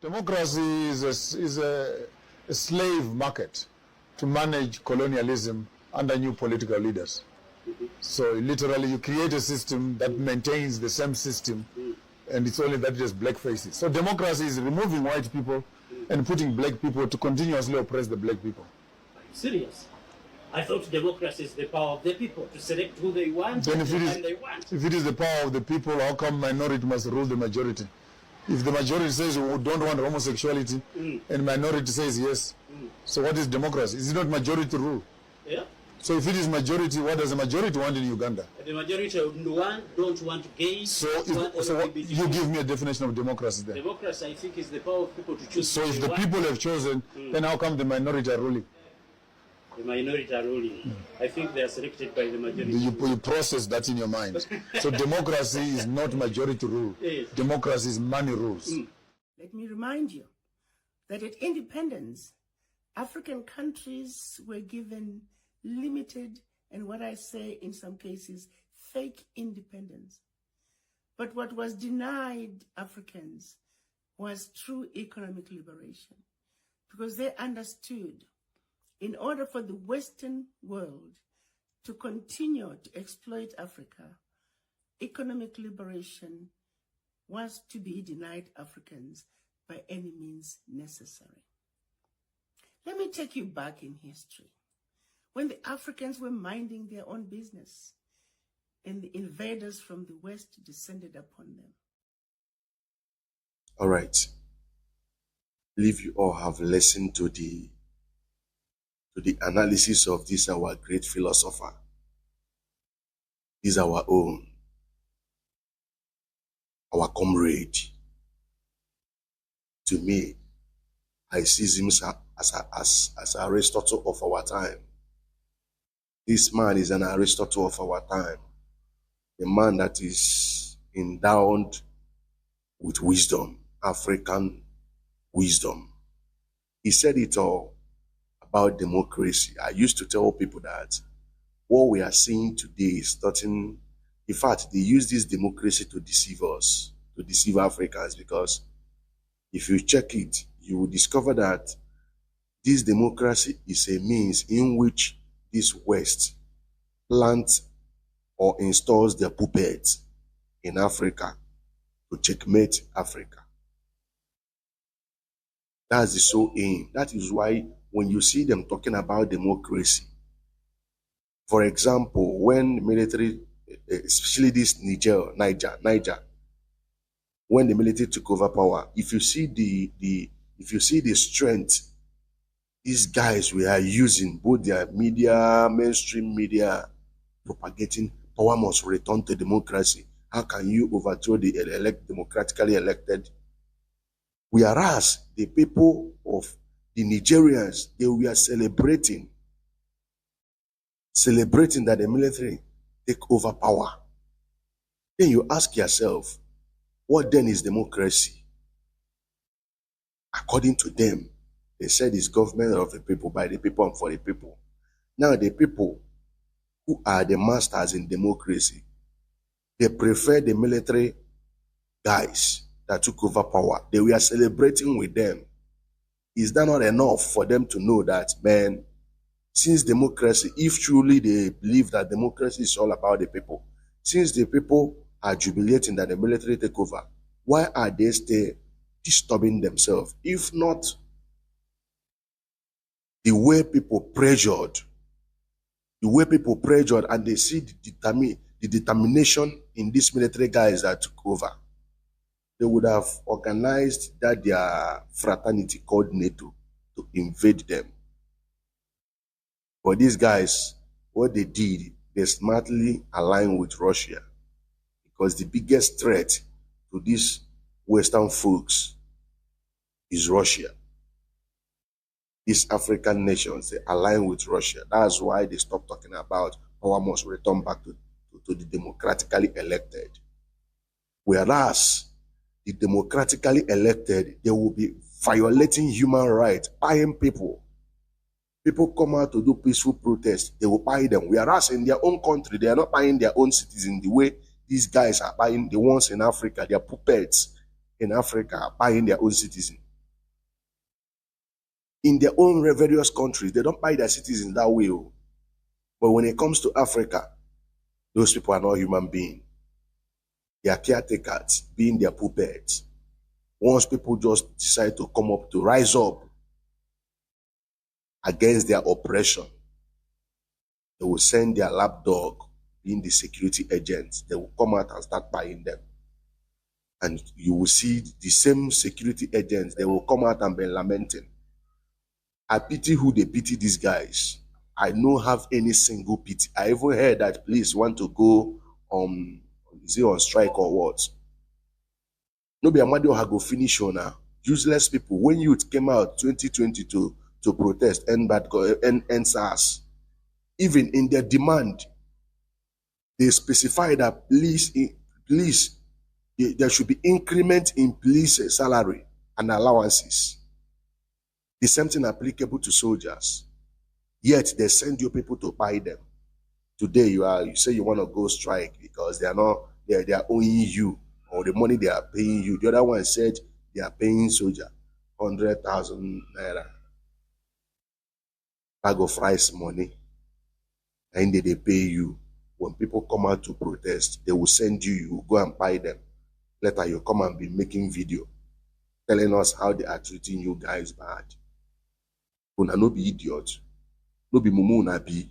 Democracy is a slave market to manage colonialism under new political leaders. So literally you create a system that maintains the same system, and it's only that there's black faces. So democracy is removing white people and putting black people to continuously oppress the black people. Are you serious? I thought democracy is the power of the people to select who they want Then and the time they want. if it is the power of the people, how come minority must rule the majority? If the majority says we don't want homosexuality and minority says yes, so what is democracy? Is it not majority rule? Yeah. So if it is majority, what does the majority want in Uganda? The majority don't want gays. So you give me a definition of democracy then. Democracy, I think, is the power of people to choose. So if the people have chosen, then how come the minority are ruling? The minority are ruling. I think they are selected by the majority. You process that in your mind. So democracy is not majority rule. Yes. Democracy is money rules. Let me remind you that at independence, African countries were given limited and what I say in some cases, fake independence. But what was denied Africans was true economic liberation, because they understood in order for the Western world to continue to exploit Africa, economic liberation was to be denied Africans by any means necessary. Let me take you back in history, when the Africans were minding their own business and the invaders from the West descended upon them. All right. I believe you all have listened to the analysis of this, our great philosopher. He's our own, our comrade. To me, I see him as Aristotle of our time. This man is an Aristotle of our time. A man that is endowed with wisdom, African wisdom. He said it all about democracy. I used to tell people that what we are seeing today is nothing. In fact, they use this democracy to deceive us, to deceive Africans, because if you check it, you will discover that this democracy is a means in which this West plants or installs their puppets in Africa to checkmate Africa. That's the sole aim. That is why when you see them talking about democracy, for example, when military, especially this Niger, when the military took over power, if you see the strength these guys we are using, both their media, mainstream media, propagating power must return to democracy. How can you overthrow the democratically elected? Whereas the people of the Nigerians, they were celebrating that the military take over power. Then you ask yourself, what then is democracy? According to them, they said it's government of the people, by the people, and for the people. Now the people who are the masters in democracy, they prefer the military guys that took over power. They were celebrating with them. Is that not enough for them to know that, man, since democracy, if truly they believe that democracy is all about the people, since the people are jubilating that the military take over, why are they still disturbing themselves? If not the way people pressured and they see the determination in these military guys that took over, they would have organized that their fraternity called NATO to invade them. But these guys, what they did, they smartly aligned with Russia, because the biggest threat to these Western folks is Russia. These African nations, they align with Russia. That's why they stopped talking about power must return back to the democratically elected. Whereas the democratically elected, they will be violating human rights, buying people. People come out to do peaceful protests, they will buy them. Whereas in their own country, they are not buying their own citizens the way these guys are buying the ones in Africa. Their puppets in Africa are buying their own citizens. In their own various countries, they don't buy their citizens that way. But when it comes to Africa, those people are not human beings. They are caretakers, being their puppets. Once people just decide to come up, to rise up against their oppression, they will send their lapdog, being the security agents. They will come out and start buying them. And you will see the same security agents, they will come out and be lamenting. I pity who they pity these guys. I don't have any single pity. I even heard that police want to go is it on strike or what? No be Amadio ha go finish on now. Useless people. When youth came out 2022 to protest end SARS, even in their demand, they specify that police there should be increment in police salary and allowances. The same thing applicable to soldiers. Yet they send you people to buy them. Today you say you want to go strike because they are owing you, or the money they are paying you. The other one said they are paying soldier 100,000 naira. Bag of rice money. And they pay you. When people come out to protest, they will send you, you go and buy them. Later you come and be making video telling us how they are treating you guys bad. Una no be idiot. No be mumu na be.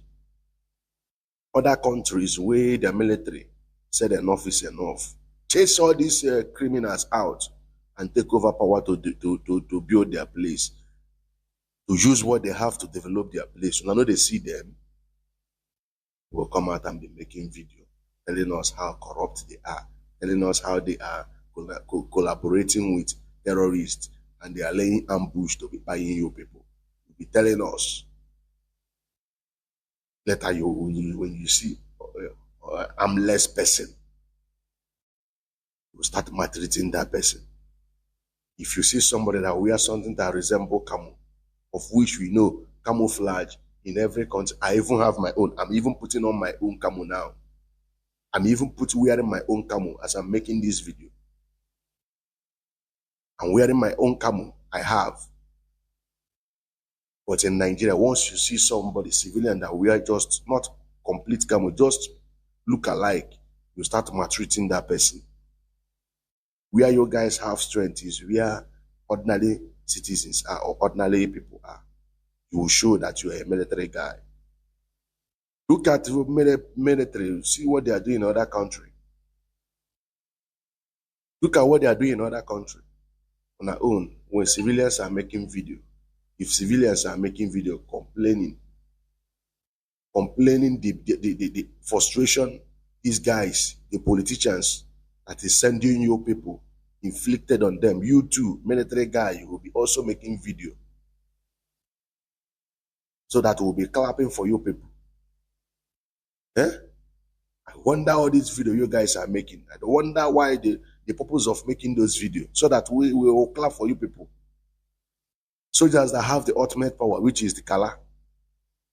Other countries where the military said enough is enough. Chase all these criminals out and take over power to build their place. To use what they have to develop their place. When I know they see them, will come out and be making video, telling us how corrupt they are, telling us how they are collaborating with terrorists, and they are laying ambush to be buying you people. You'll be telling us. Later, when you see armless person, you start maltreating that person. If you see somebody that wears something that resembles camo, of which we know camouflage in every country, I even have my own. I'm even putting on my own camo now. I'm even wearing my own camo as I'm making this video. I'm wearing my own camo. I have. But in Nigeria, once you see somebody, civilian, that we are just not complete camo, just look alike, you start maltreating that person. Where you guys have strength is where ordinary citizens are, or ordinary people are. You will show that you are a military guy. Look at the military, see what they are doing in other countries. Look at what they are doing in other countries. On our own, when civilians are making video, if civilians are making video complaining the frustration these guys, the politicians that is sending you people, inflicted on them, you too, military guy, you will be also making video. So that we'll be clapping for you people. Eh? I wonder all these videos you guys are making. I wonder why the purpose of making those videos. So that we will clap for you people. Soldiers that have the ultimate power, which is the Kala,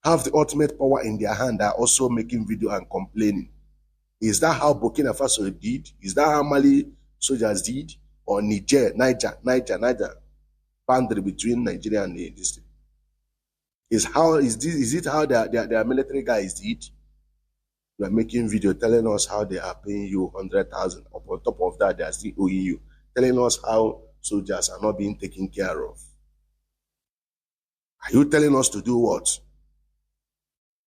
have the ultimate power in their hand, are also making video and complaining. Is that how Burkina Faso did? Is that how Mali soldiers did? Or Niger, boundary between Nigeria and the district? Is it how their military guys did? You are making video telling us how they are paying you 100,000. On top of that, they are still owing you. Telling us how soldiers are not being taken care of. Are you telling us to do what?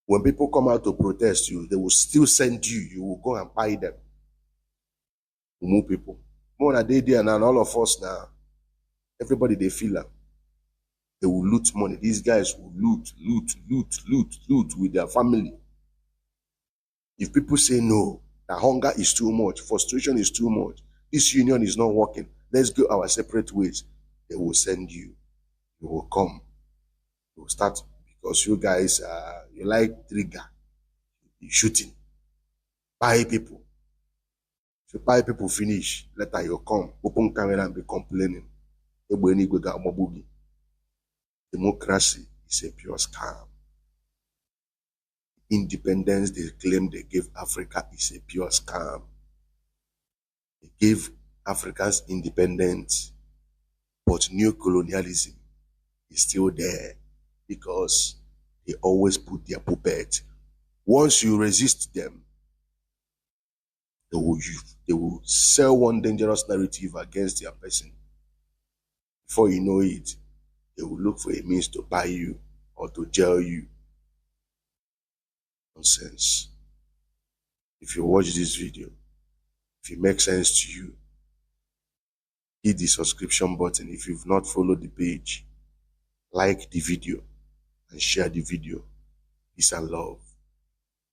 When people come out to protest you, they will still send you. You will go and buy them. More people. More than they there and all of us now. Everybody they feel them. They will loot money. These guys will loot with their family. If people say no, the hunger is too much, frustration is too much, this union is not working, let's go our separate ways, they will send you. You will come. You will start, because you guys, you like trigger, you shooting. Buy people. If you buy people finish, later you come, open camera and be complaining. Democracy is a pure scam. Independence they claim they gave Africa is a pure scam. They gave Africans independence, but new colonialism is still there because they always put their puppet. Once you resist them, they will sell one dangerous narrative against their person. Before you know it, they will look for a means to buy you or to jail you. Nonsense. If you watch this video, if it makes sense to you, hit the subscription button. If you've not followed the page, like the video and share the video. Peace and love.